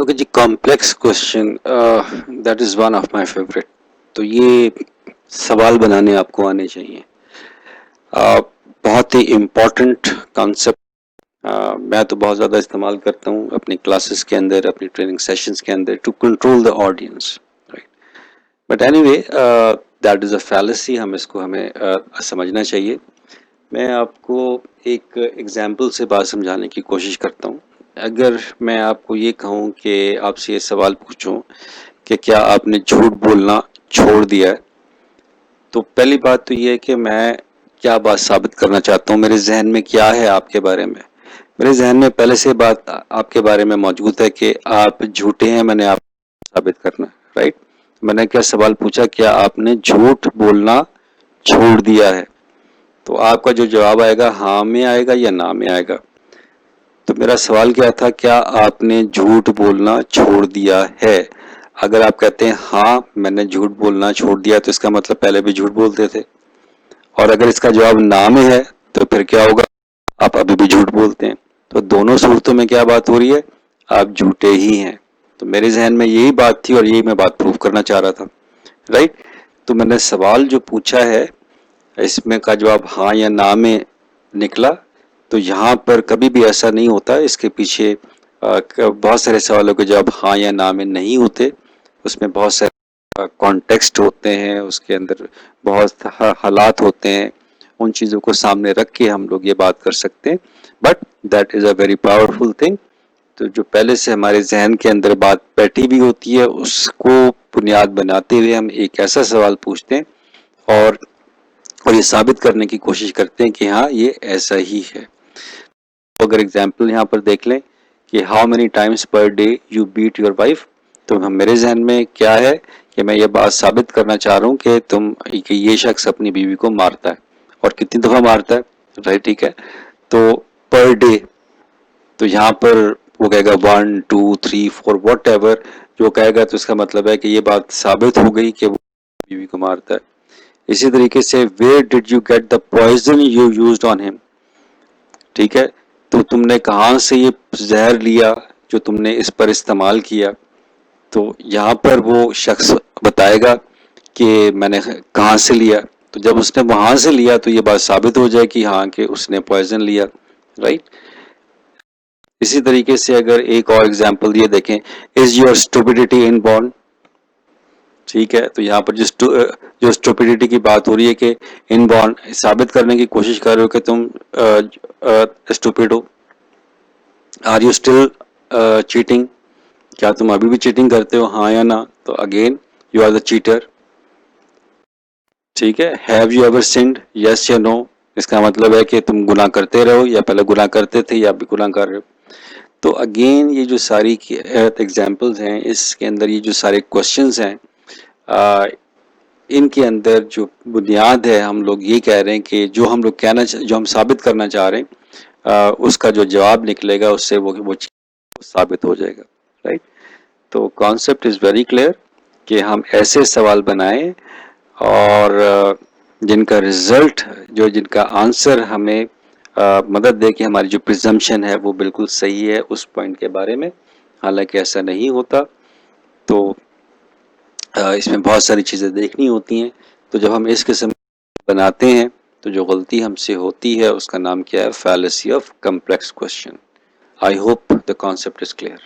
Okay جی، complex question that is one of my favourite. تو یہ سوال بنانے آپ کو آنے چاہیے. بہت ہی امپورٹنٹ کانسیپٹ. میں تو بہت زیادہ استعمال کرتا ہوں اپنی کلاسز کے اندر، اپنی ٹریننگ سیشنز کے اندر، to control the audience. But anyway that is a fallacy. ہمیں سمجھنا چاہیے. میں آپ کو ایک ایگزامپل سے بات سمجھانے کی کوشش کرتا ہوں. اگر میں آپ کو یہ کہوں کہ آپ سے یہ سوال پوچھوں کہ کیا آپ نے جھوٹ بولنا چھوڑ دیا ہے، تو پہلی بات تو یہ ہے کہ میں کیا بات ثابت کرنا چاہتا ہوں. میرے ذہن میں کیا ہے آپ کے بارے میں. میرے ذہن میں پہلے سے بات آپ کے بارے میں موجود ہے کہ آپ جھوٹے ہیں. میں نے آپ کو ثابت کرنا ہے، رائٹ. میں نے کیا سوال پوچھا، کیا آپ نے جھوٹ بولنا چھوڑ دیا ہے؟ تو آپ کا جو جواب آئے گا ہاں میں آئے گا یا نہ میں آئے گا. تو میرا سوال کیا تھا، کیا آپ نے جھوٹ بولنا چھوڑ دیا ہے؟ اگر آپ کہتے ہیں ہاں میں نے جھوٹ بولنا چھوڑ دیا تو اس کا مطلب پہلے بھی جھوٹ بولتے تھے. اور اگر اس کا جواب نہ میں ہے تو پھر کیا ہوگا؟ آپ ابھی بھی جھوٹ بولتے ہیں. تو دونوں صورتوں میں کیا بات ہو رہی ہے؟ آپ جھوٹے ہی ہیں. تو میرے ذہن میں یہی بات تھی اور یہی میں بات پروف کرنا چاہ رہا تھا، رائٹ. تو میں نے سوال جو پوچھا ہے اس میں کا جواب ہاں یا نہ میں نکلا. تو یہاں پر کبھی بھی ایسا نہیں ہوتا. اس کے پیچھے بہت سارے سوالوں کے جواب ہاں یا نہ میں نہیں ہوتے. اس میں بہت سارے کانٹیکسٹ ہوتے ہیں، اس کے اندر بہت حالات ہوتے ہیں. ان چیزوں کو سامنے رکھ کے ہم لوگ یہ بات کر سکتے ہیں. But that is a very powerful thing. تو جو پہلے سے ہمارے ذہن کے اندر بات بیٹھی بھی ہوتی ہے اس کو بنیاد بناتے ہوئے ہم ایک ایسا سوال پوچھتے ہیں اور یہ ثابت کرنے کی کوشش کرتے ہیں کہ ہاں یہ ایسا ہی ہے. اگر ایگزامپل یہاں پر دیکھ لیں کہ how many times per day you beat your wife, تو میرے ذہن میں کیا ہے کہ میں یہ بات ثابت کرنا چاہ رہا ہوں کہ یہ شخص اپنی بیوی کو مارتا ہے. اور کتنی دفعہ مارتا ہے، رائٹ. ٹھیک ہے. تو پر ڈے، تو یہاں پر وہ کہے گا 1 2 3 4 واٹ ایور جو کہے گا، تو اس کا مطلب ہے کہ یہ بات ثابت ہو گئی کہ وہ بیوی کو مارتا ہے. اسی طریقے سے where did you get the poison you used on him؟ ٹھیک ہے. تو تم نے کہاں سے یہ زہر لیا جو تم نے اس پر استعمال کیا؟ تو یہاں پر وہ شخص بتائے گا کہ میں نے کہاں سے لیا. تو جب اس نے وہاں سے لیا تو یہ بات ثابت ہو جائے کہ ہاں کہ اس نے پوائزن لیا، رائٹ. اسی طریقے سے اگر ایک اور ایگزامپل یہ دیکھیں، is your stupidity in born? ٹھیک ہے. تو یہاں پر جو اسٹوپیڈیٹی کی بات ہو رہی ہے کہ ان بورن ثابت کرنے کی کوشش کر رہے ہو کہ تم اسٹوپیڈ ہو. Are you still cheating? کیا تم ابھی بھی چیٹنگ کرتے ہو، ہاں یا نہ؟ تو again you are the cheater. ٹھیک ہے. Have you ever sinned? Yes یا نو. اس کا مطلب ہے کہ تم گناہ کرتے رہو یا پہلے گناہ کرتے تھے یا ابھی گناہ کر رہے ہو. تو اگین یہ جو ساری ایگزامپلز ہیں، اس کے اندر یہ جو سارے کوشچنز ہیں، ان کے اندر جو بنیاد ہے، ہم لوگ یہ کہہ رہے ہیں کہ جو ہم لوگ جو ہم ثابت کرنا چاہ رہے ہیں، اس کا جو جواب نکلے گا اس سے وہ ثابت ہو جائے گا، رائٹ. تو کانسیپٹ از ویری کلیئر کہ ہم ایسے سوال بنائیں اور جن کا رزلٹ جن کا آنسر ہمیں مدد دے کہ ہماری جو پریزمپشن ہے وہ بالکل صحیح ہے اس پوائنٹ کے بارے میں. حالانکہ ایسا نہیں ہوتا. تو اس میں بہت ساری چیزیں دیکھنی ہوتی ہیں. تو جب ہم اس قسم بناتے ہیں تو جو غلطی ہم سے ہوتی ہے اس کا نام کیا ہے؟ Fallacy of complex question. I hope the concept is clear.